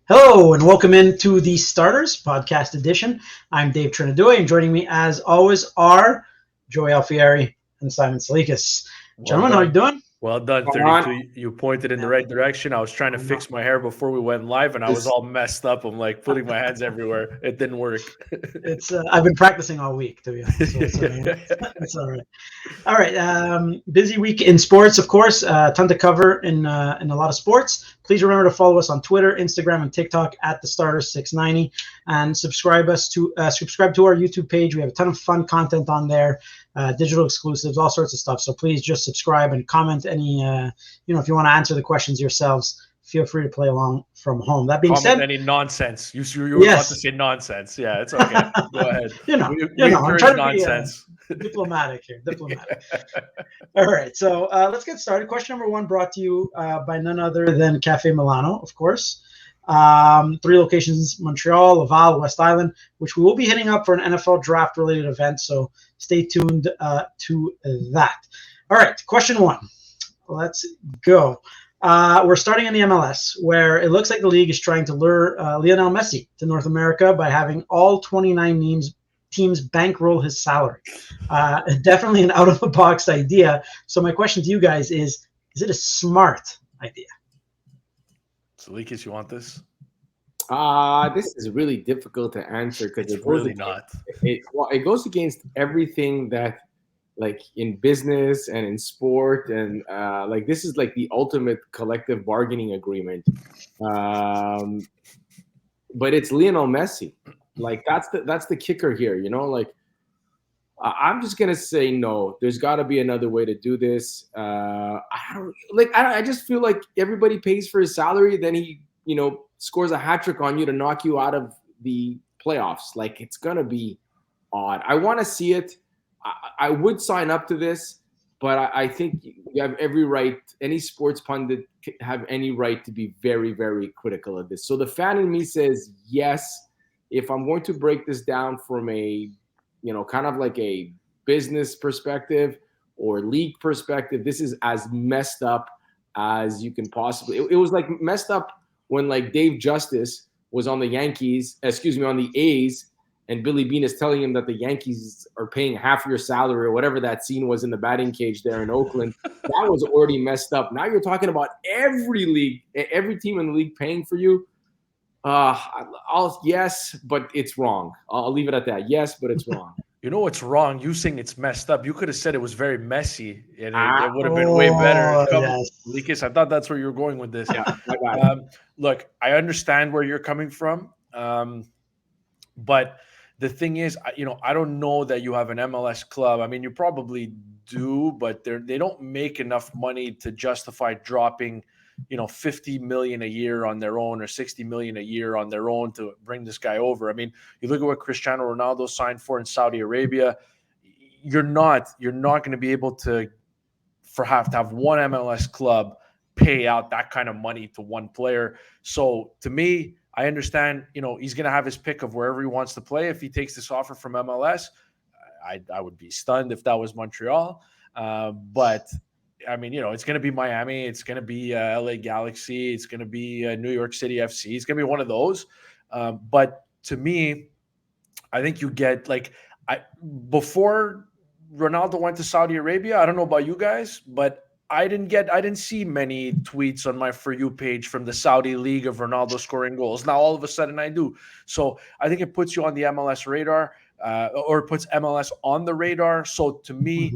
Hello and welcome into the Starters Podcast Edition. I'm Dave Trinadoy, and joining me, as always, are Joey Alfieri and Simon Salikas. Well Gentlemen, how are you done. doing? Well done, Come on. 32. You pointed in the right direction. I was trying to fix my hair before we went live, and I was This- all messed up. I'm like putting my hands everywhere. It didn't work. It's I've been practicing all week, to be honest. So it's all right. All right. Busy week in sports, of course. Ton to cover in a lot of sports. Please remember to follow us on Twitter, Instagram, and TikTok at the Starters 690, and subscribe to our YouTube page. We have a ton of fun content on there, digital exclusives, all sorts of stuff. So please just subscribe and comment any. If you want to answer the questions yourselves, feel free to play along from home. That being Comment said, any nonsense. You were about to say nonsense. Yeah, it's okay. Go ahead. We I'm encourage trying to nonsense. be diplomatic here. Diplomatic. All right, so let's get started. Question number one brought to you by none other than Cafe Milano, of course. 3 locations: Montreal, Laval, West Island, which we will be hitting up for an NFL draft-related event. So stay tuned to that. All right, question one. Let's go. We're starting in the MLS, where it looks like the league is trying to lure Lionel Messi to North America by having all 29 teams bankroll his salary. Definitely an out-of-the-box idea. So my question to you guys is it a smart idea? Salikas, you want this? This is really difficult to answer because It's really not. It goes against everything that, like, in business and in sport, and this is like the ultimate collective bargaining agreement. But it's Lionel Messi. Like, that's the kicker here. I'm just gonna say no. There's got to be another way to do this. I just feel like everybody pays for his salary, then he scores a hat trick on you to knock you out of the playoffs. Like, it's gonna be odd. I want to see it. I would sign up to this, but I think you have every right. Any sports pundit have any right to be very, very critical of this. So the fan in me says yes. If I'm going to break this down from a kind of like a business perspective or league perspective, this is as messed up as you can possibly. It was like messed up when, like, Dave Justice was on the on the A's, and Billy Beane is telling him that the Yankees are paying half your salary, or whatever that scene was in the batting cage there in Oakland. That was already messed up. Now you're talking about every team in the league paying for you. Yes, but it's wrong. I'll leave it at that. Yes, but it's wrong. You know what's wrong? You saying it's messed up. You could have said it was very messy, and it would have been way better. Yes. Salikas, I thought that's where you were going with this. Yeah, I got it. Look, I understand where you're coming from, but the thing is, I don't know that you have an MLS club. I mean, you probably do, but they don't make enough money to justify dropping, 50 million a year on their own, or 60 million a year on their own to bring this guy over. I mean, you look at what Cristiano Ronaldo signed for in Saudi Arabia. You're not going to be able to have to have one MLS club pay out that kind of money to one player. So to me, I understand, he's going to have his pick of wherever he wants to play. If he takes this offer from MLS, I would be stunned if that was Montreal. But I mean, it's going to be Miami. It's going to be LA Galaxy. It's going to be New York City FC. It's going to be one of those. But to me, I think you get before Ronaldo went to Saudi Arabia. I don't know about you guys, but I didn't see many tweets on my For You page from the Saudi League of Ronaldo scoring goals. Now all of a sudden I do. So I think it puts you on the MLS radar, or it puts MLS on the radar. So to me,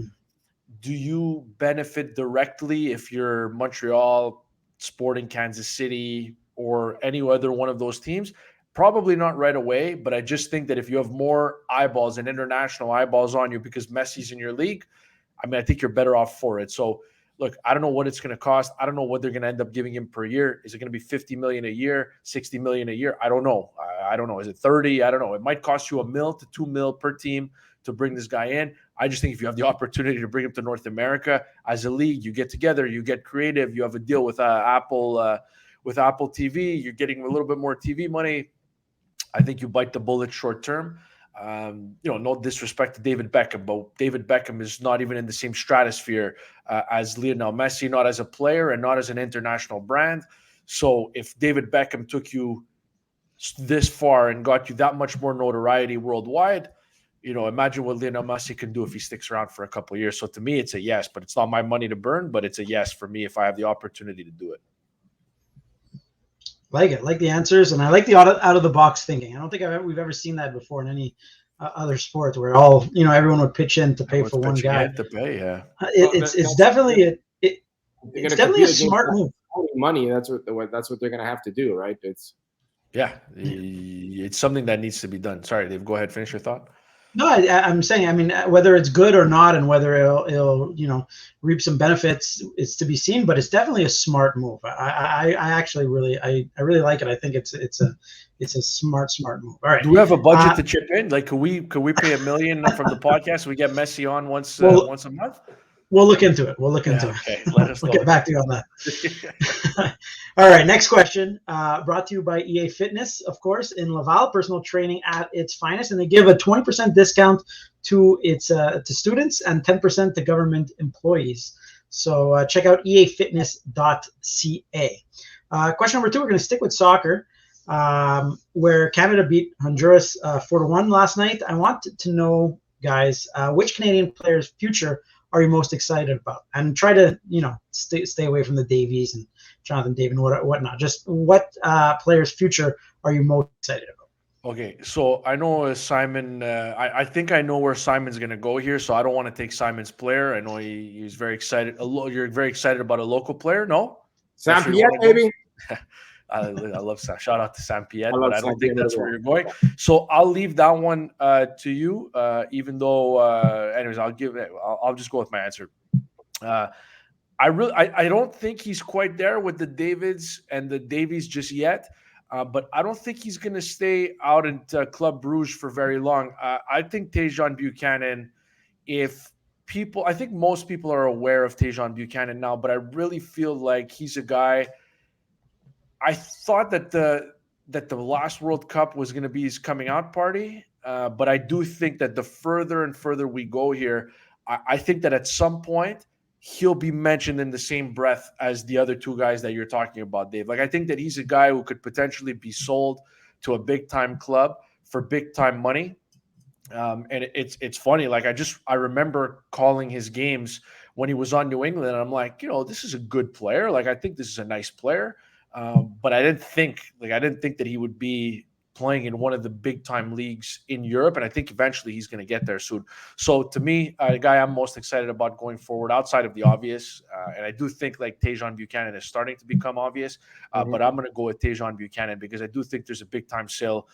do you benefit directly if you're Montreal, Sporting Kansas City, or any other one of those teams? Probably not right away, but I just think that if you have more eyeballs and international eyeballs on you because Messi's in your league, I mean, I think you're better off for it. So look, I don't know what it's going to cost. I don't know what they're going to end up giving him per year. Is it going to be 50 million a year, 60 million a year? I don't know. I don't know. Is it 30? I don't know. It might cost you $1 million to $2 million per team to bring this guy in. I just think if you have the opportunity to bring him to North America as a league, you get together, you get creative, you have a deal with Apple TV, you're getting a little bit more TV money. I think you bite the bullet short term. No disrespect to David Beckham, but David Beckham is not even in the same stratosphere as Lionel Messi, not as a player and not as an international brand. So if David Beckham took you this far and got you that much more notoriety worldwide, imagine what Lionel Messi can do if he sticks around for a couple of years. So to me, it's a yes, but it's not my money to burn, but it's a yes for me if I have the opportunity to do it. Like it, like the answers, and I like the out of the box thinking. I don't think we've ever seen that before in any other sport where everyone would pitch in to pay for one guy. To pay, yeah. It's definitely it's definitely a smart move. Money, that's what they're going to have to do, right? It's something that needs to be done. Sorry, Dave, go ahead, finish your thought. No, I'm saying, I mean, whether it's good or not, and whether it'll reap some benefits, is to be seen. But it's definitely a smart move. I actually really like it. I think it's a smart move. All right. Do we have a budget to chip in? Like, could we pay $1 million from the podcast? We get Messi on once a month. We'll look into it. We'll get back to you on that. All right, next question. Brought to you by EA Fitness, of course, in Laval. Personal training at its finest, and they give a 20% discount to its to students and 10% to government employees. So check out eafitness.ca. Question number 2. We're going to stick with soccer, where Canada beat Honduras 4-1 last night. I want to know, guys, which Canadian player's future are you most excited about? And try to, stay away from the Davies and Jonathan David and whatnot. Just what player's future are you most excited about? Okay, so I know Simon. I think I know where Simon's going to go here, so I don't want to take Simon's player. I know he's very excited. You're very excited about a local player, no? Sam Piet, maybe. I love Sam. Shout out to Sam Piet, but I don't think that's where you're going. So I'll leave that one to you. Even though, anyways, I'll just go with my answer. I don't think he's quite there with the Davids and the Davies just yet. But I don't think he's going to stay out at Club Brugge for very long. I think Tajon Buchanan, I think most people are aware of Tajon Buchanan now, but I really feel like he's a guy. I thought that the last World Cup was going to be his coming out party, but I do think that the further and further we go here, I think that at some point he'll be mentioned in the same breath as the other two guys that you're talking about, Dave. Like, I think that he's a guy who could potentially be sold to a big-time club for big-time money. And it's funny. Like, I remember calling his games when he was on New England, and I'm like, this is a good player. Like, I think this is a nice player. But I didn't think that he would be playing in one of the big time leagues in Europe. And I think eventually he's going to get there soon. So to me, the guy I'm most excited about going forward outside of the obvious, and I do think like Tajon Buchanan is starting to become obvious, but I'm going to go with Tajon Buchanan because I do think there's a big time sale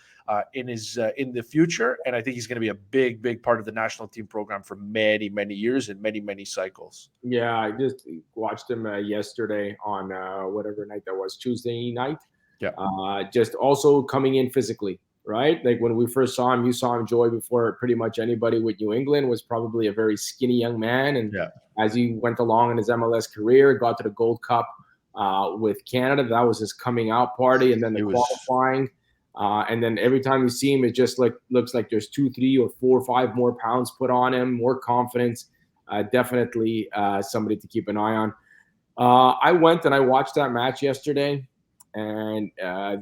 in the future. And I think he's going to be a big part of the national team program for many, many years and many, many cycles. Yeah. I just watched him yesterday on whatever night that was, Tuesday night. Yeah. Just also coming in physically, right? Like when we first saw him, you saw him, Joy, before pretty much anybody with New England, was probably a very skinny young man. And as he went along in his MLS career, got to the Gold Cup with Canada, that was his coming out party. And then the qualifying. And then every time you see him, it just looks like there's 2, 3, or 4 or 5 more pounds put on him, more confidence. Definitely somebody to keep an eye on. I went and I watched that match yesterday. And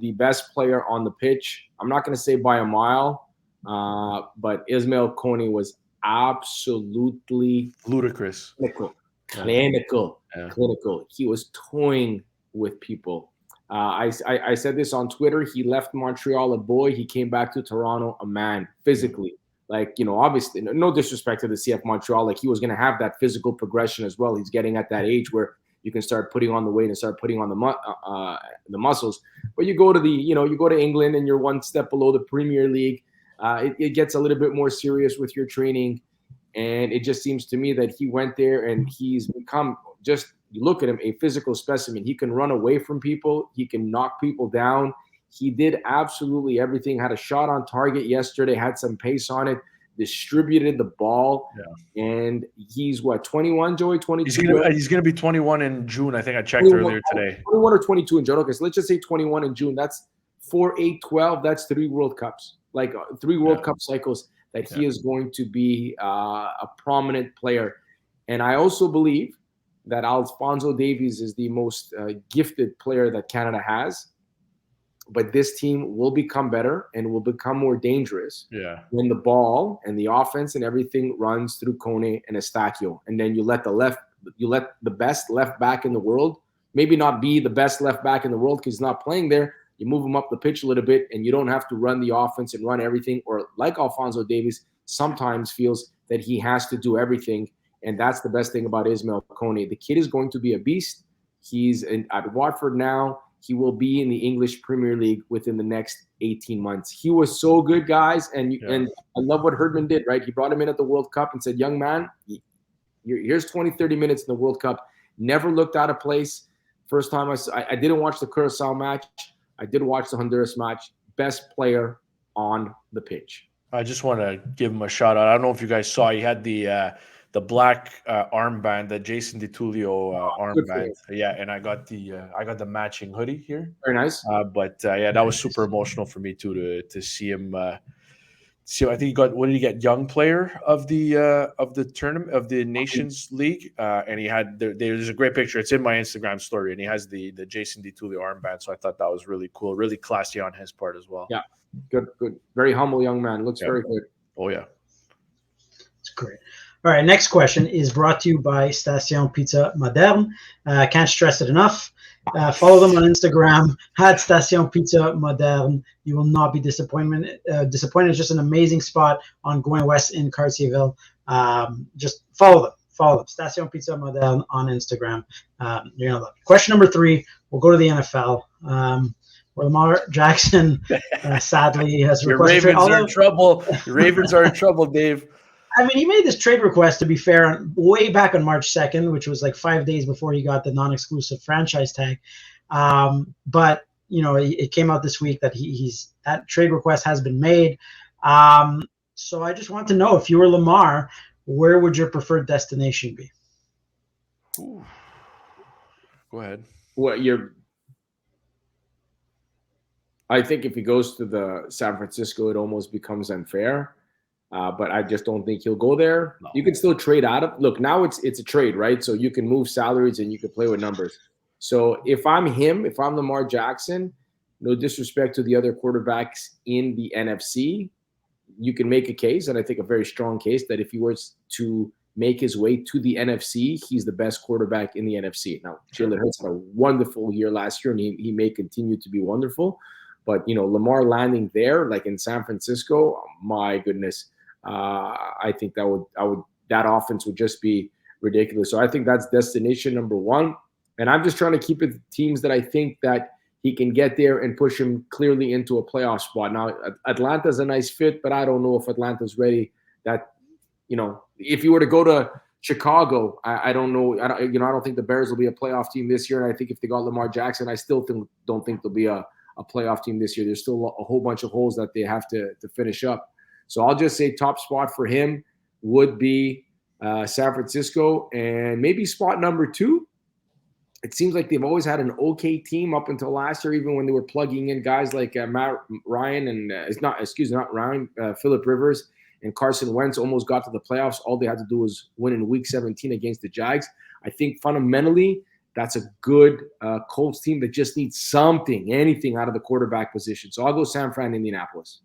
the best player on the pitch, I'm not going to say by a mile, but Ismail Kone was absolutely ludicrous. Clinical. He was toying with people. I said this on Twitter. He left Montreal a boy. He came back to Toronto a man physically. Like, obviously, no disrespect to the CF Montreal. Like, he was going to have that physical progression as well. He's getting at that age where you can start putting on the weight and start putting on the muscles. But you go to you go to England and you're one step below the Premier League. It gets a little bit more serious with your training. And it just seems to me that he went there and he's become just, you look at him, a physical specimen. He can run away from people. He can knock people down. He did absolutely everything. Had a shot on target yesterday, had some pace on it. Distributed the ball, and he's 21, Joey? 22? He's gonna be 21 in June. I think I checked earlier today. 21 or 22 in June. Okay, so let's just say 21 in June. That's 4, 8, 12. That's 3 World Cups, like 3 World Cup cycles that he is going to be a prominent player. And I also believe that Alphonso Davies is the most gifted player that Canada has. but this team will become better and will become more dangerous when the ball and the offense and everything runs through Kone and Estacio. And then you let the best left back in the world, maybe not be the best left back in the world because he's not playing there. You move him up the pitch a little bit, and you don't have to run the offense and run everything. Or like Alphonso Davies sometimes feels that he has to do everything. And that's the best thing about Ismail Kone. The kid is going to be a beast. He's at Watford now. He will be in the English Premier League within the next 18 months. He was so good, guys. And I love what Herdman did, right? He brought him in at the World Cup and said, young man, here's 20, 30 minutes in the World Cup. Never looked out of place. First time I didn't watch the Curacao match. I did watch the Honduras match. Best player on the pitch. I just want to give him a shout out. I don't know if you guys saw, he had the black armband, the Jason DiTullio armband. Yeah, and I got the matching hoodie here. Very nice. That was super emotional for me too to see him. I think he got, what did he get? Young player of the tournament of the Nations League, and he had there's a great picture. It's in my Instagram story, and he has the Jason DiTullio armband. So I thought that was really cool, really classy on his part as well. Yeah, good, very humble young man. Looks very good. Oh yeah, it's great. All right, next question is brought to you by Station Pizza Moderne. Can't stress it enough. Follow them on Instagram at Station Pizza Moderne. You will not be disappointed. It's just an amazing spot on going west in Cartierville. Just follow them. Station Pizza Moderne on Instagram. You're gonna love it. Question number 3. We'll go to the NFL. Where Lamar Jackson sadly has requested. Your Ravens are in trouble. Your Ravens are in trouble, Dave. I mean, he made this trade request, to be fair, way back on March 2nd, which was like 5 days before he got the non-exclusive franchise tag. But, it came out this week that that trade request has been made. So I just want to know, if you were Lamar, where would your preferred destination be? Ooh. Go ahead. Well, I think if he goes to the San Francisco, it almost becomes unfair. But I just don't think he'll go there. No. You can still trade out of. Look, now it's a trade, right? So you can move salaries and you can play with numbers. So if I'm Lamar Jackson, no disrespect to the other quarterbacks in the NFC, you can make a case, and I think a very strong case, that if he was to make his way to the NFC, he's the best quarterback in the NFC. Now, Jalen Hurts had a wonderful year last year, and he may continue to be wonderful. But, Lamar landing there, like in San Francisco, my goodness. I think that offense would just be ridiculous. So I think that's destination number 1. And I'm just trying to keep it teams that I think that he can get there and push him clearly into a playoff spot. Now, Atlanta's a nice fit, but I don't know if Atlanta's ready. That, if you were to go to Chicago, I don't know. I don't think the Bears will be a playoff team this year. And I think if they got Lamar Jackson, I still don't think they'll be a playoff team this year. There's still a whole bunch of holes that they have to finish up. So I'll just say top spot for him would be San Francisco, and maybe spot number 2. It seems like they've always had an okay team up until last year, even when they were plugging in guys like Matt Ryan and Phillip Rivers and Carson Wentz almost got to the playoffs. All they had to do was win in Week 17 against the Jags. I think fundamentally that's a good Colts team that just needs anything out of the quarterback position. So I'll go San Fran, Indianapolis.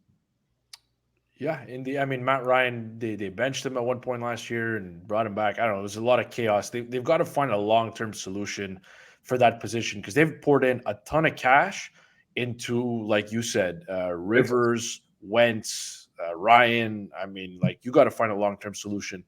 Yeah, Matt Ryan, they benched him at one point last year and brought him back. I don't know. There's a lot of chaos. They've got to find a long-term solution for that position because they've poured in a ton of cash into, like you said, Rivers, Wentz, Ryan. You got to find a long-term solution.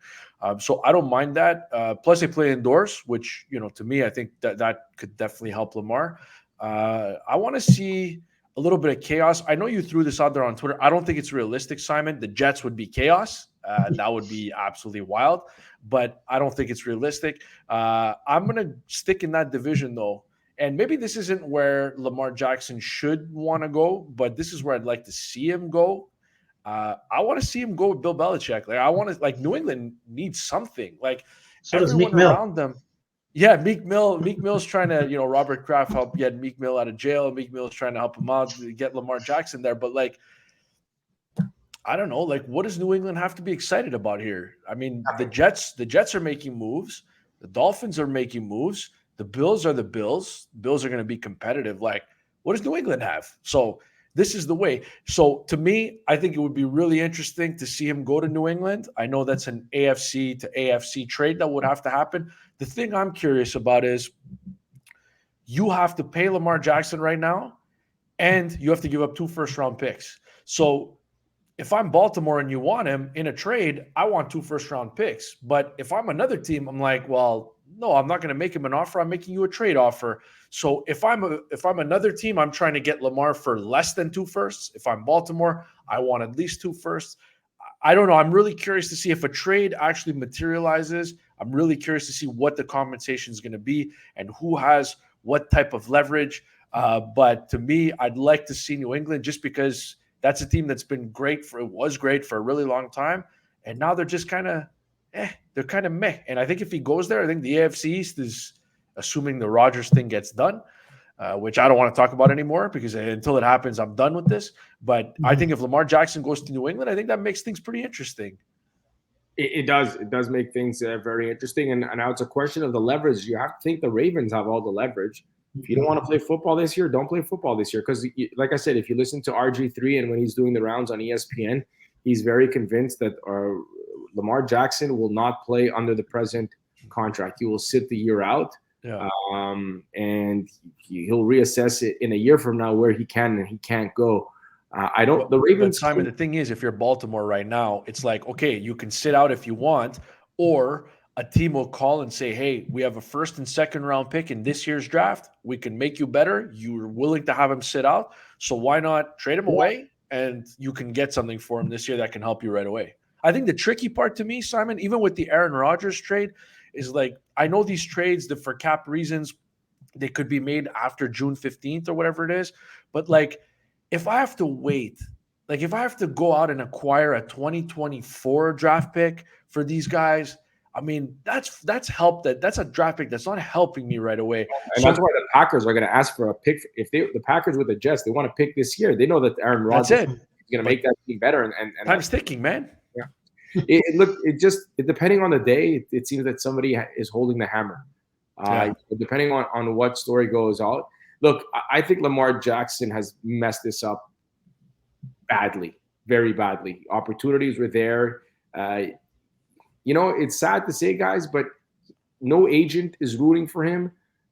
So I don't mind that. Plus, they play indoors, which, to me, I think that could definitely help Lamar. I want to see a little bit of chaos. I know you threw this out there on Twitter. I don't think it's realistic, Simon. The Jets would be chaos. That would be absolutely wild, but I don't think it's realistic. I'm going to stick in that division, though. And maybe this isn't where Lamar Jackson should want to go, but this is where I'd like to see him go. I want to see him go with Bill Belichick. New England needs something. So does Meek Mill around them. Yeah, Meek Mill's trying to, Robert Kraft help get Meek Mill out of jail. Meek Mill's trying to help him out, get Lamar Jackson there. But I don't know, what does New England have to be excited about here? The Jets are making moves. The Dolphins are making moves. The Bills are the Bills. Bills are going to be competitive. What What does New England have? So this is the way. So to me, I think it would be really interesting to see him go to New England. I know that's an AFC to AFC trade that would have to happen. The thing I'm curious about is you have to pay Lamar Jackson right now, and you have to give up 2 first-round picks. So if I'm Baltimore and you want him in a trade, I want 2 first-round picks. But if I'm another team, I'm like, well, no, I'm not going to make him an offer. I'm making you a trade offer. So if I'm another team, I'm trying to get Lamar for less than 2 firsts. If I'm Baltimore, I want at least 2 firsts. I don't know. I'm really curious to see if a trade actually materializes. I'm really curious to see what the compensation is going to be and who has what type of leverage. But to me, I'd like to see New England just because that's a team that's been was great for a really long time. And now they're just kind of, they're kind of meh. And I think if he goes there, I think the AFC East is, assuming the Rodgers thing gets done, which I don't want to talk about anymore because until it happens, I'm done with this. But I think if Lamar Jackson goes to New England, I think that makes things pretty interesting. It does. It does make things very interesting. And now it's a question of the leverage. You have to think the Ravens have all the leverage. If you don't want to play football this year, don't play football this year. Because, like I said, if you listen to RG3 and when he's doing the rounds on ESPN, he's very convinced that Lamar Jackson will not play under the present contract. He will sit the year out. Yeah. And he'll reassess it in a year from now where he can and he can't go. The Ravens. Simon, the thing is, if you're Baltimore right now, it's like, okay, you can sit out if you want, or a team will call and say, hey, we have a 1st and 2nd round pick in this year's draft. We can make you better. You're willing to have him sit out. So why not trade him away and you can get something for him this year that can help you right away. I think the tricky part to me, Simon, even with the Aaron Rodgers trade, is like, I know these trades that for cap reasons, they could be made after June 15th or whatever it is. But like, if I have to wait, like if I have to go out and acquire a 2024 draft pick for these guys, I mean, that's help. That's a draft pick that's not helping me right away. And that's why the Packers are going to ask for a pick. If the Packers with the Jets, they want to pick this year. They know that Aaron Rodgers is going to make that team better. And time's ticking, man. Yeah. It depending on the day, it seems that somebody is holding the hammer. Depending on what story goes out. Look, I think Lamar Jackson has messed this up badly, very badly. Opportunities were there. It's sad to say, guys, but no agent is rooting for him.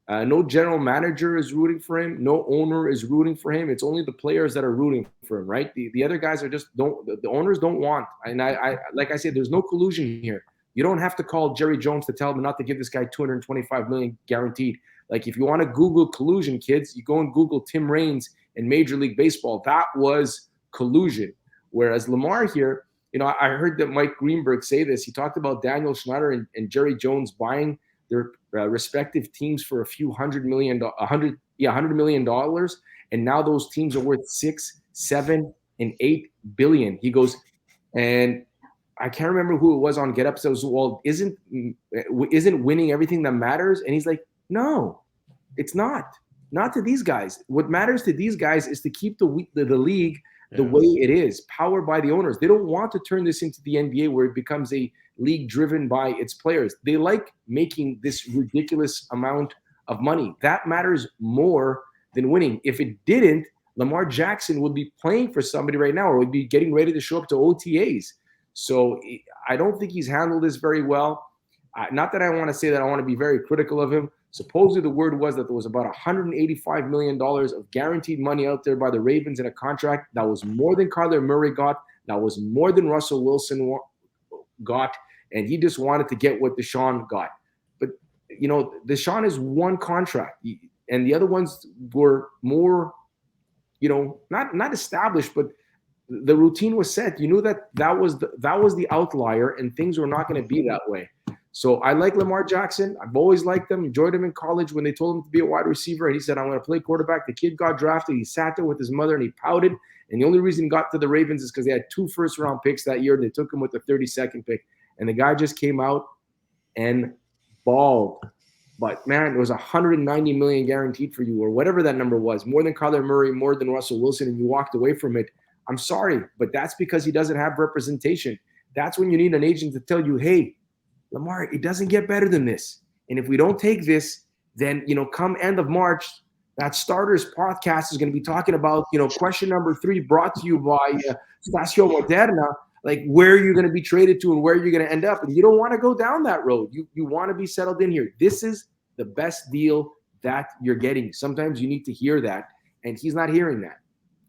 No general manager is rooting for him. No owner is rooting for him. It's only the players that are rooting for him, right? The other guys are just the owners don't want. And I like I said, there's no collusion here. You don't have to call Jerry Jones to tell him not to give this guy $225 million guaranteed. Like if you want to Google collusion, kids, you go and Google Tim Raines in Major League Baseball. That was collusion. Whereas Lamar here, I heard that Mike Greenberg say this. He talked about Daniel Schneider and Jerry Jones buying their respective teams for $100 million, and now those teams are worth $6, $7, and $8 billion. He goes, and I can't remember who it was on Get Up. Says, well, isn't winning everything that matters? And he's like, no, it's not. Not to these guys. What matters to these guys is to keep the league the way it is, powered by the owners. They don't want to turn this into the NBA where it becomes a league driven by its players. They like making this ridiculous amount of money. That matters more than winning. If it didn't, Lamar Jackson would be playing for somebody right now or would be getting ready to show up to OTAs. So I don't think he's handled this very well. Not that I want to say that I want to be very critical of him. Supposedly the word was that there was about $185 million of guaranteed money out there by the Ravens in a contract. That was more than Kyler Murray got. That was more than Russell Wilson got. And he just wanted to get what Deshaun got. But, Deshaun is one contract. And the other ones were more, not established, but the routine was set. You knew that was the outlier and things were not going to be that way. So I like Lamar Jackson. I've always liked him, enjoyed him in college when they told him to be a wide receiver. And he said, I'm going to play quarterback. The kid got drafted. He sat there with his mother and he pouted. And the only reason he got to the Ravens is because they had 2 first-round picks that year. They took him with the 32nd pick. And the guy just came out and balled. But, man, it was $190 million guaranteed for you or whatever that number was, more than Kyler Murray, more than Russell Wilson, and you walked away from it. I'm sorry, but that's because he doesn't have representation. That's when you need an agent to tell you, hey, Lamar, it doesn't get better than this. And if we don't take this, then, come end of March, That Starters podcast is going to be talking about, question number 3 brought to you by Stacio Moderna, like where you're going to be traded to and where you're going to end up. And you don't want to go down that road. You want to be settled in here. This is the best deal that you're getting. Sometimes you need to hear that, and he's not hearing that.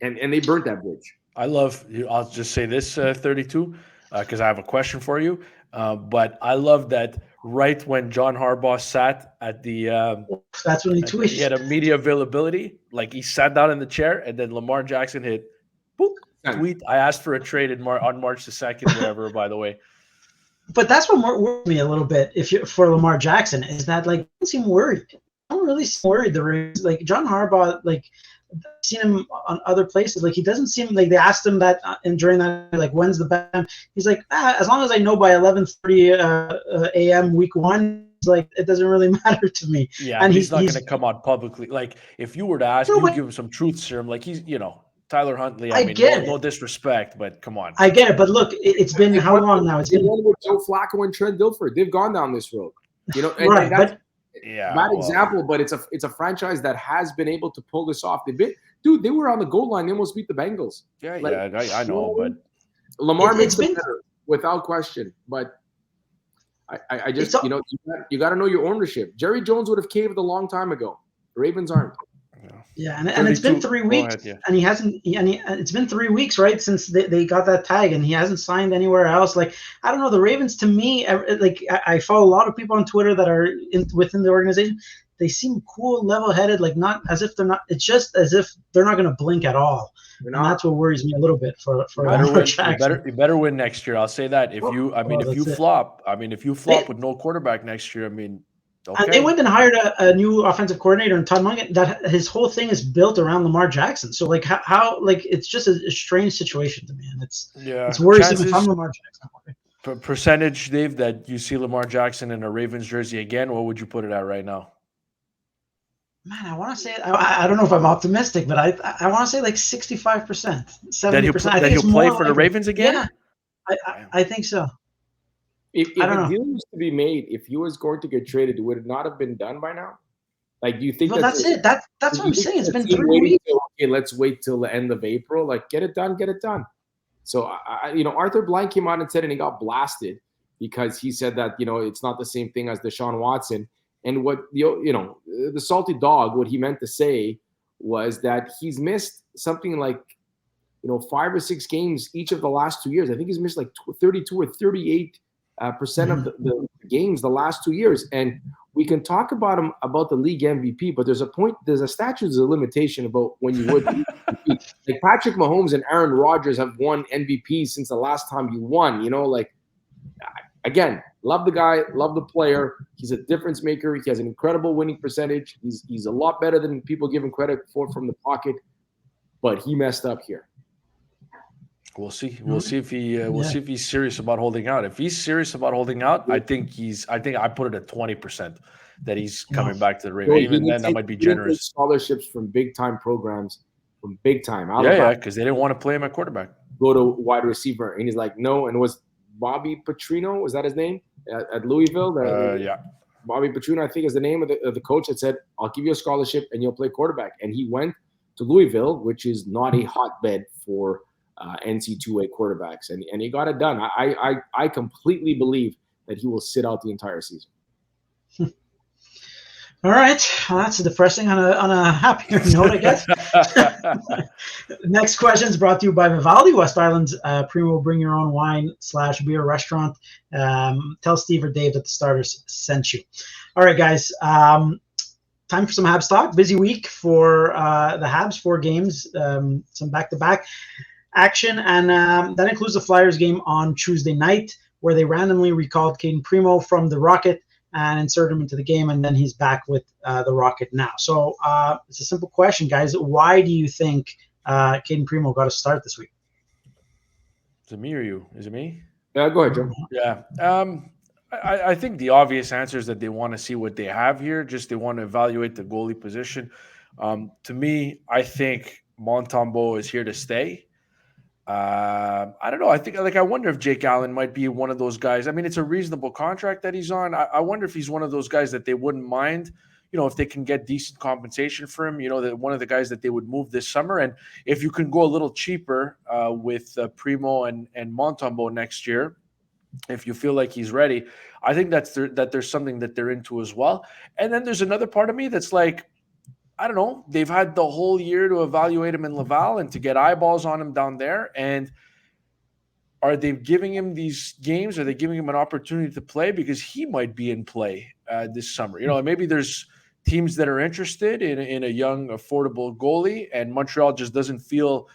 And they burnt that bridge. I'll just say this, 32, because I have a question for you. But I love that right when John Harbaugh sat at the that's when he tweeted. He had a media availability. Like he sat down in the chair, and then Lamar Jackson hit boop, tweet. I asked for a trade on March the 2nd, whatever, by the way. But that's what worries me a little bit for Lamar Jackson is that, like, he doesn't seem worried. I don't really seem worried. Like, John Harbaugh, like, I've seen him on other places. Like, he doesn't seem like they asked him that during that, like, when's the best? He's like, as long as I know by 11:30 a.m. week 1, like, it doesn't really matter to me. Yeah, and he's not going to come out publicly. Like, if you were to ask, you give him some truth serum. Like, he's, Tyler Huntley. I mean, no disrespect, but come on. I get it, but look, it's been how long now? It's been with Joe Flacco and Trent Dilfer. They've gone down this road, right? Bad example, but it's a franchise that has been able to pull this off. They were on the goal line. They almost beat the Bengals. Yeah, I know, but Lamar makes it better without question. But I just you got to know your ownership. Jerry Jones would have caved a long time ago. The Ravens aren't. Yeah, and it's been 3 weeks, and he hasn't. It's been 3 weeks, right, since they got that tag, and he hasn't signed anywhere else. Like, I don't know, the Ravens, to me, like, I follow a lot of people on Twitter that are within the organization. They seem cool, level-headed, like not as if they're not. It's just as if they're not going to blink at all. And that's what worries me a little bit for you better win next year. I'll say that. If you flop with no quarterback next year, I mean. Okay. And they went and hired a new offensive coordinator in Todd Monken. That his whole thing is built around Lamar Jackson. So, like, how like, it's just a strange situation to me, and it's worrisome if I'm Lamar Jackson. Percentage, Dave, that you see Lamar Jackson in a Ravens jersey again, what would you put it at right now? Man, I want to say I don't know if I'm optimistic, but I want to say like 65%, 70%. That he'll play for the Ravens again. Yeah, I think so. If a deal was to be made, if he was going to get traded, would it not have been done by now? Like, do you think that's it? That's what I'm saying. It's been 3 weeks. Let's wait till the end of April. Like, get it done. So, Arthur Blank came out and said, and he got blasted because he said that, it's not the same thing as Deshaun Watson. And what, the salty dog, what he meant to say was that he's missed something like, 5 or 6 games each of the last 2 years. I think he's missed like 32 or 38 percent of the games the last 2 years. And we can talk about him about the league MVP, but there's a statute, there's a limitation about when you would be MVP. Like, Patrick Mahomes and Aaron Rodgers have won MVP since the last time you won. Again, love the guy, love the player. He's a difference maker. He has an incredible winning percentage. He's a lot better than people give him credit for from the pocket, but he messed up here. We'll see. We'll see if he's serious about holding out. If he's serious about holding out, I think I put it at 20% that he's coming back to the Ravens. Even then, that might be generous. Scholarships from big time programs, from big time. Yeah, because they didn't want to play him at quarterback. Go to wide receiver, and he's like, no. And it was Bobby Petrino, was that his name at Louisville? Yeah. Bobby Petrino, I think, is the name of the coach that said, I'll give you a scholarship and you'll play quarterback. And he went to Louisville, which is not a hotbed for NC2A quarterbacks, and he got it done. I completely believe that he will sit out the entire season. All right, well, that's depressing on a happier note, I guess. Next question is brought to you by Vivaldi, West Island's Primo Bring Your Own Wine / beer restaurant. Tell Steve or Dave that the Starters sent you. All right, guys. Time for some Habs talk. Busy week for the Habs. 4 games, some back-to-back action, and that includes the Flyers game on Tuesday night, where they randomly recalled Cayden Primeau from the Rocket and inserted him into the game, and then he's back with the Rocket now. So it's a simple question, guys. Why do you think Cayden Primeau got a start this week? Is it me or you? Is it me? Yeah, go ahead, Joe. Yeah. I think the obvious answer is that they want to see what they have here. Just they want to evaluate the goalie position. To me, I think Montembeault is here to stay. I don't know. I wonder if Jake Allen might be one of those guys. I mean, it's a reasonable contract that he's on. I wonder if he's one of those guys that they wouldn't mind, if they can get decent compensation for him, that one of the guys that they would move this summer. And if you can go a little cheaper with Primo and Montembeault next year, if you feel like he's ready, I think that there's something that they're into as well. And then there's another part of me that's like, I don't know, they've had the whole year to evaluate him in Laval and to get eyeballs on him down there. And are they giving him these games? Are they giving him an opportunity to play? Because he might be in play this summer. And maybe there's teams that are interested in a young, affordable goalie, and Montreal just doesn't feel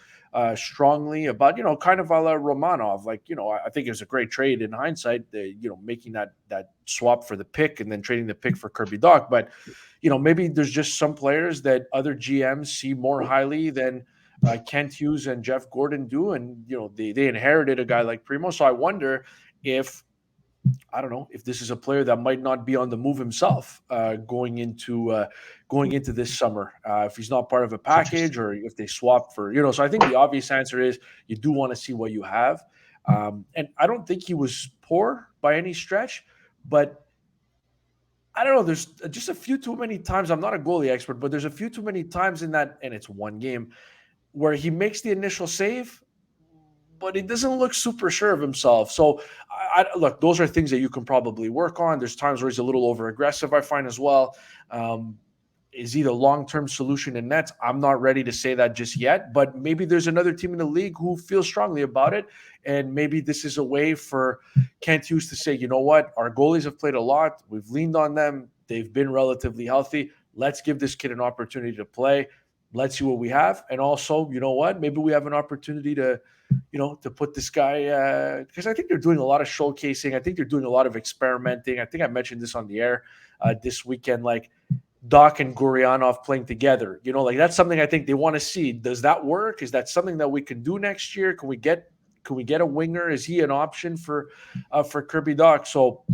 strongly about, kind of a la Romanov. Like, I think it was a great trade in hindsight, making that swap for the pick and then trading the pick for Kirby Dach. But, maybe there's just some players that other GMs see more highly than Kent Hughes and Jeff Gordon do. And, they inherited a guy like Primo. So I wonder if this is a player that might not be on the move himself going into this summer, if he's not part of a package or if they swap for, so I think the obvious answer is you do want to see what you have. And I don't think he was poor by any stretch, but I don't know. There's just a few too many times. I'm not a goalie expert, but there's a few too many times in that, and it's one game, where he makes the initial save, but he doesn't look super sure of himself. So, look, those are things that you can probably work on. There's times where he's a little over-aggressive, I find as well. Is he the long-term solution in nets? I'm not ready to say that just yet, but maybe there's another team in the league who feels strongly about it, and maybe this is a way for Kent Hughes to say, you know what, our goalies have played a lot. We've leaned on them. They've been relatively healthy. Let's give this kid an opportunity to play. Let's see what we have. And also, you know what, maybe we have an opportunity to put this guy, because I think they're doing a lot of showcasing. I think they're doing a lot of experimenting. I think I mentioned this on the air this weekend, like Dach and Gurianov playing together. That's something I think they want to see. Does that work? Is that something that we can do next year? Can we get a winger? Is he an option for Kirby Dach? So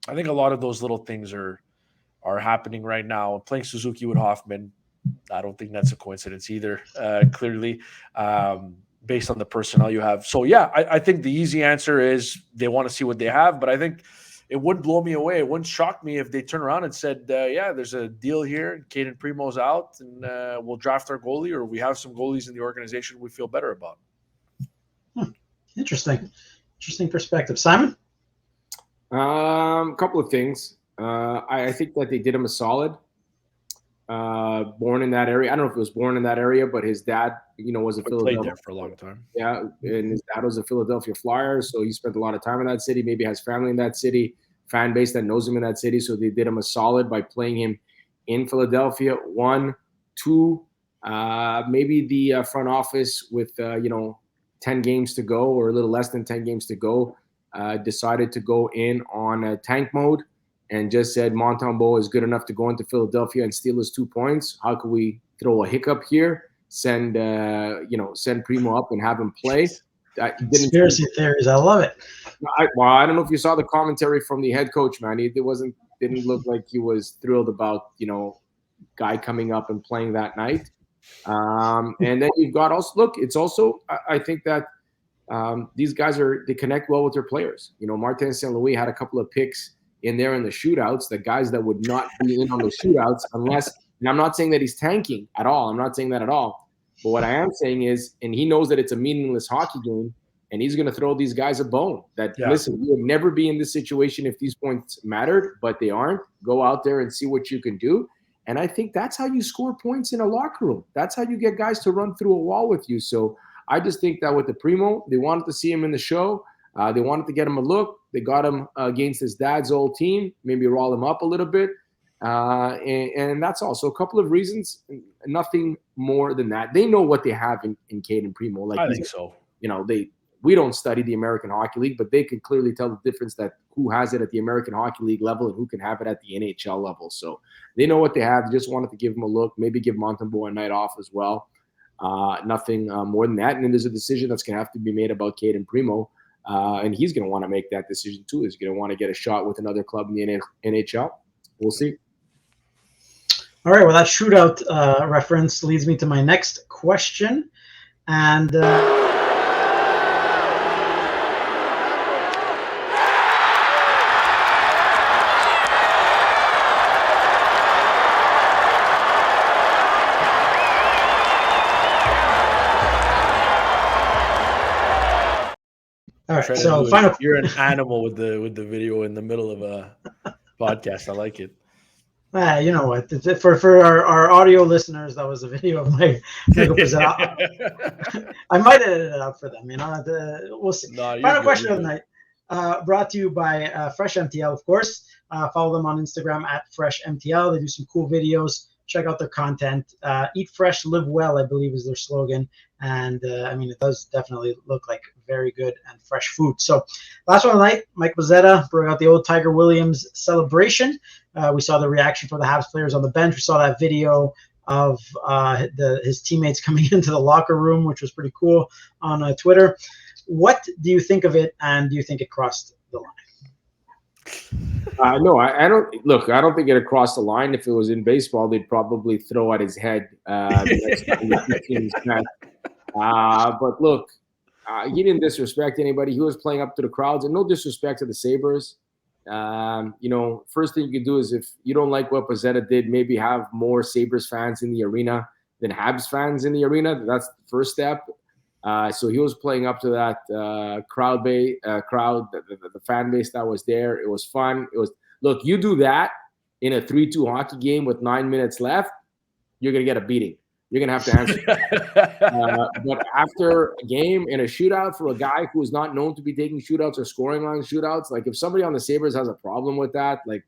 I think a lot of those little things are happening right now. Playing Suzuki with Hoffman, I don't think that's a coincidence either, clearly, based on the personnel you have. So, yeah, I think the easy answer is they want to see what they have, but I think it wouldn't blow me away. It wouldn't shock me if they turn around and said, yeah, there's a deal here. Cayden Primeau's out, and we'll draft our goalie, or we have some goalies in the organization we feel better about. Interesting perspective. Simon? Couple of things. I think that they did him a solid. Born in that area. I don't know if he was born in that area, but his dad, was a Philadelphia. Played there for a long time. Yeah, and his dad was a Philadelphia Flyer, so he spent a lot of time in that city. Maybe has family in that city, fan base that knows him in that city. So they did him a solid by playing him in Philadelphia. 1, 2, maybe the front office with 10 games to go, or a little less than 10 games to go, decided to go in on tank mode and just said Montembeault is good enough to go into Philadelphia and steal us 2 points. How could we throw a hiccup here? Send Primo up and have him play. Conspiracy theories, I love it. I don't know if you saw the commentary from the head coach, man. Didn't look like he was thrilled about guy coming up and playing that night. And then you've got I think that these guys they connect well with their players. Martin St. Louis had a couple of picks in there in the shootouts, the guys that would not be in on the shootouts unless, and I'm not saying that he's tanking at all. I'm not saying that at all. But what I am saying is, and he knows that it's a meaningless hockey game, and he's going to throw these guys a bone. Listen, you would never be in this situation if these points mattered, but they aren't. Go out there and see what you can do. And I think that's how you score points in a locker room. That's how you get guys to run through a wall with you. So I just think that with the Primo, they wanted to see him in the show. They wanted to get him a look. They got him against his dad's old team, maybe roll him up a little bit. And that's all. So a couple of reasons, nothing more than that. They know what they have in Cayden Primeau. I think so. We don't study the American Hockey League, but they can clearly tell the difference that who has it at the American Hockey League level and who can have it at the NHL level. So they know what they have. They just wanted to give him a look, maybe give Montembeault a night off as well. Nothing more than that. And then there's a decision that's going to have to be made about Cayden Primeau. And he's going to want to make that decision too. He's going to want to get a shot with another club in the NHL. We'll see. All right. Well, that shootout reference leads me to my next question. And All right. So you're an animal with the video in the middle of a podcast. I like it. You know what? For our audio listeners, that was a video of Michael Pezzetta. I might edit it out for them. We'll see. No, Final question of the night, brought to you by Fresh MTL, of course. Follow them on Instagram at Fresh MTL. They do some cool videos. Check out their content. Eat fresh, live well, I believe is their slogan. And it does definitely look like very good and fresh food. So last one of the night, Mike Pezzetta brought out the old Tiger Williams celebration. We saw the reaction from the Habs players on the bench. We saw that video of his teammates coming into the locker room, which was pretty cool on Twitter. What do you think of it, and do you think it crossed the line? No, I don't. Look, I don't think it crossed the line. If it was in baseball, they'd probably throw at his head. But look, he didn't disrespect anybody. He was playing up to the crowds, and no disrespect to the Sabres. First thing you can do is, if you don't like what Pezzetta did, maybe have more Sabres fans in the arena than Habs fans in the arena. That's the first step. So he was playing up to that crowd, the fan base that was there. It was fun. Look, you do that in a 3-2 hockey game with 9 minutes left, you're going to get a beating. You're going to have to answer. But after a game in a shootout, for a guy who is not known to be taking shootouts or scoring on shootouts, like if somebody on the Sabres has a problem with that, like,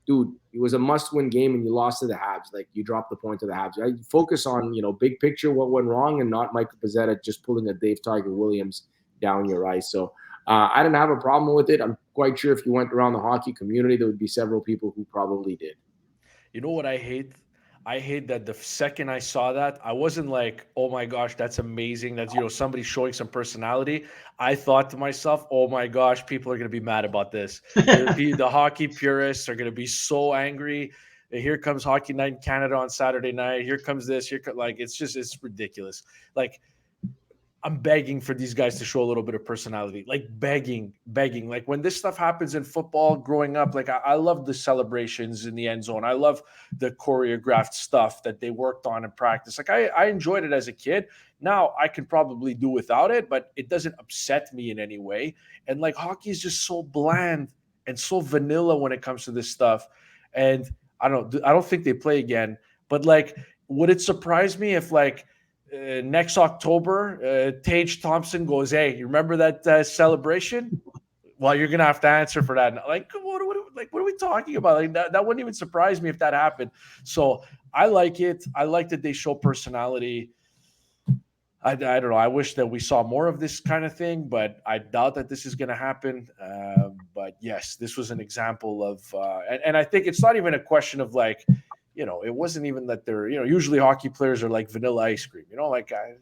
dude, it was a must-win game and you lost to the Habs. Like, you dropped the point to the Habs. I focus on, big picture, what went wrong, and not Michael Pezzetta just pulling a Dave Tiger Williams down your ice. So I didn't have a problem with it. I'm quite sure if you went around the hockey community, there would be several people who probably did. You know what I hate? I hate that the second I saw that, I wasn't like, oh my gosh, that's amazing. That's, somebody showing some personality. I thought to myself, oh my gosh, people are going to be mad about this. The hockey purists are going to be so angry. Here comes Hockey Night in Canada on Saturday night. Here comes this. It's ridiculous. Like, I'm begging for these guys to show a little bit of personality, like begging. Like, when this stuff happens in football growing up, like I love the celebrations in the end zone. I love the choreographed stuff that they worked on in practice. Like, I enjoyed it as a kid. Now I can probably do without it, but it doesn't upset me in any way. And like, hockey is just so bland and so vanilla when it comes to this stuff. And I don't think they play again, but like, would it surprise me if like, next October, Tage Thompson goes, hey, you remember that celebration? Well, you're going to have to answer for that. Like, what are we talking about? Like, that wouldn't even surprise me if that happened. So I like it. I like that they show personality. I don't know. I wish that we saw more of this kind of thing, but I doubt that this is going to happen. But yes, this was an example of, and I think it's not even a question of like, it wasn't even that they're, usually hockey players are like vanilla ice cream, like, I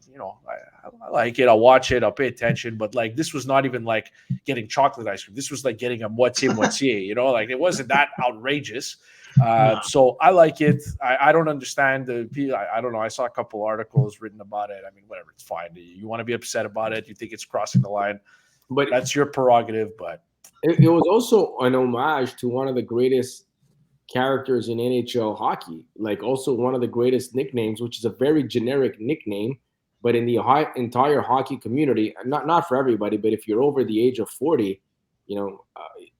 like it. I'll watch it. I'll pay attention. But like, this was not even like getting chocolate ice cream. This was like getting a moitié, like it wasn't that outrageous. So I like it. I don't understand I don't know. I saw a couple articles written about it. I mean, whatever, it's fine. You want to be upset about it. You think it's crossing the line, but that's your prerogative. But it was also an homage to one of the greatest characters in NHL hockey, like also one of the greatest nicknames, which is a very generic nickname, but in the entire hockey community, not for everybody, but if you're over the age of 40,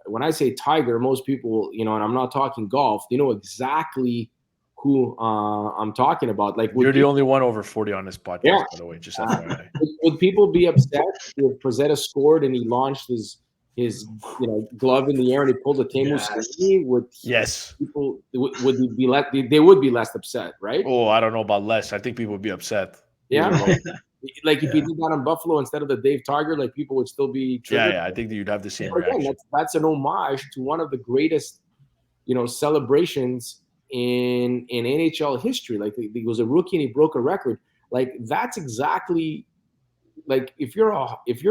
when I say Tiger, most people, and I'm not talking golf, they know exactly who I'm talking about. Like, you're the only one over 40 on this podcast, by the way. Just would people be upset if Pezzetta scored and he launched his glove in the air and he pulled a Teemu Selanne? Yes. People would be less. They would be less upset, right? Oh, I don't know about less. I think people would be upset. Yeah. Like if you did that on Buffalo instead of the Dave Tiger, like people would still be triggered. Yeah. I think that you'd have the same reaction. Again, that's an homage to one of the greatest, celebrations in NHL history. Like, he was a rookie and he broke a record. Like, that's exactly. Like, if you're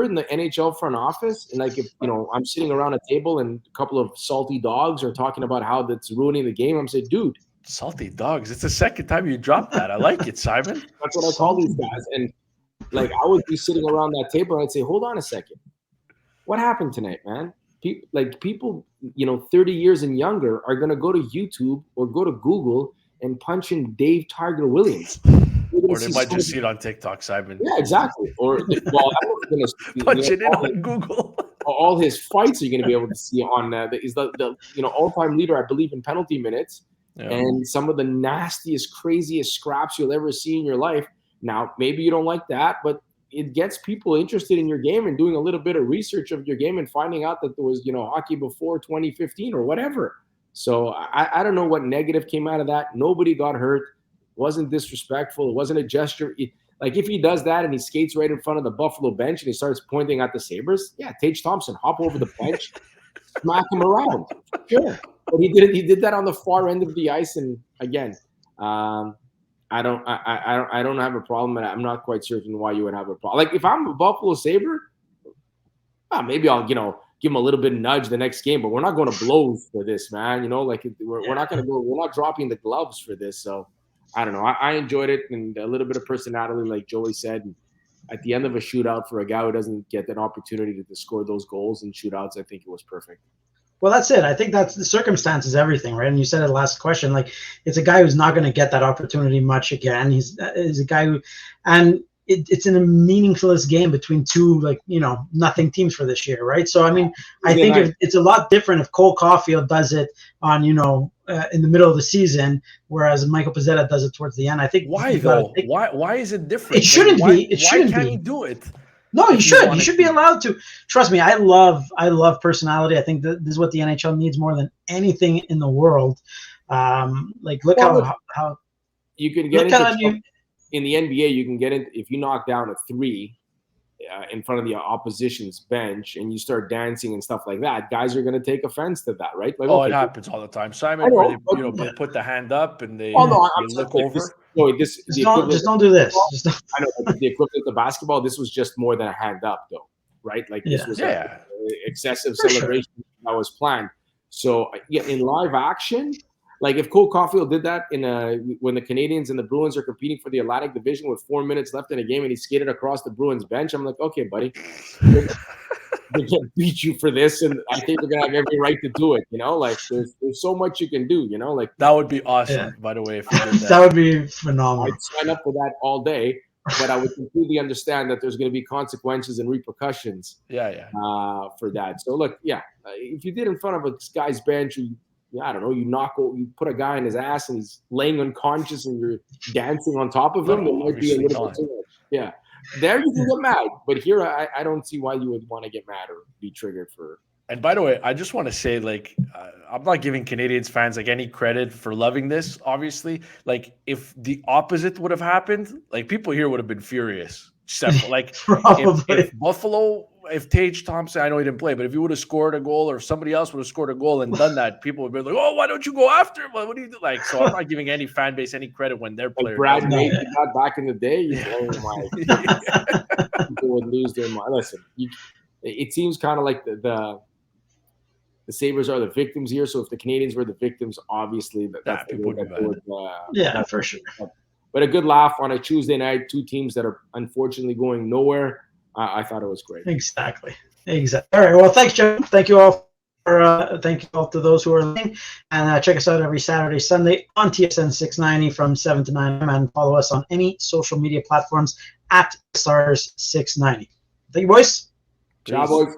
in the NHL front office and like, if I'm sitting around a table and a couple of salty dogs are talking about how that's ruining the game, I'm saying, dude, salty dogs. It's the second time you dropped that. I like it, Simon. That's what I call these guys. And like, I would be sitting around that table and I'd say, hold on a second, what happened tonight, man? People, 30 years and younger are gonna go to YouTube or go to Google and punch in Dave Tiger Williams. They're to Or they see. might just see it on TikTok, Simon. Yeah, exactly. Or well, I'm not going to punch it in on Google. All his fights are going to be able to see on. Is the all-time leader, I believe, in penalty minutes, and some of the nastiest, craziest scraps you'll ever see in your life. Now, maybe you don't like that, but it gets people interested in your game and doing a little bit of research of your game and finding out that there was, hockey before 2015 or whatever. So I don't know what negative came out of that. Nobody got hurt. Wasn't disrespectful. It wasn't a gesture. Like if he does that and he skates right in front of the Buffalo bench and he starts pointing at the Sabres, yeah, Tage Thompson, hop over the bench, smack him around. Sure. But he did that on the far end of the ice. And again, I don't have a problem, and I'm not quite certain why you would have a problem. Like if I'm a Buffalo Sabre, maybe I'll give him a little bit of nudge the next game, but we're not going to blows for this, man. We're not going to go. We're not dropping the gloves for this. So I don't know. I enjoyed it, and a little bit of personality, like Joey said. And at the end of a shootout, for a guy who doesn't get an opportunity to score those goals in shootouts, I think it was perfect. Well, that's it. I think that's the circumstances, everything, right? And you said it last question. Like, it's a guy who's not going to get that opportunity much again. He's a guy who, and it's in a meaningless game between two, nothing teams for this year, right? So, I mean, I think it's a lot different if Cole Caulfield does it on, in the middle of the season, whereas Michael Pezzetta does it towards the end. I think why though? Why is it different? It shouldn't be. It shouldn't be. Why can't he do it? No, you should. You should be allowed to. Trust me, I love personality. I think that this is what the NHL needs more than anything in the world. Look how you can get into in the NBA. You can get in if you knock down a three in front of the opposition's bench and you start dancing and stuff like that. Guys are going to take offense to that, right? Like, it happens all the time, Simon. Where they put the hand up and they look over. Just don't do this. I know the equivalent of basketball. This was just more than a hand up, though, right? Like this was excessive celebration that was planned. So in live action, like if Cole Caulfield did that when the Canadiens and the Bruins are competing for the Atlantic Division with 4 minutes left in a game and he skated across the Bruins bench, I'm like, okay, buddy, they can't beat you for this, and I think they're gonna have every right to do it. Like there's so much you can do. Like that would be awesome. By the way, if you did that. That would be phenomenal. I'd sign up for that all day, but I would completely understand that there's going to be consequences and repercussions. For that. So look, if you did in front of a guy's bench, I don't know, you put a guy in his ass and he's laying unconscious and you're dancing on top of him, there might be a little bit too much. Yeah. There you can get mad, but here I don't see why you would want to get mad or be triggered for. And by the way, I just want to say, I'm not giving Canadiens fans any credit for loving this. Obviously, if the opposite would have happened, people here would have been furious. If Buffalo, if Tage Thompson, I know he didn't play, but if he would have scored a goal or somebody else would have scored a goal and done that, people would be like, "Oh, why don't you go after him? What do you do?" So I'm not giving any fan base any credit when their player. Brad Nate got back in the day. People would lose their mind. Listen, it seems kind of like the Sabres are the victims here. So if the Canadiens were the victims, obviously that's people would, for sure. But a good laugh on a Tuesday night, two teams that are unfortunately going nowhere. I thought it was great. Exactly. All right. Well, thanks, Joe. Thank you all to those who are listening. And check us out every Saturday, Sunday on TSN 690 from 7 to 9 and follow us on any social media platforms at Stars 690. Thank you, boys. Ciao, boys.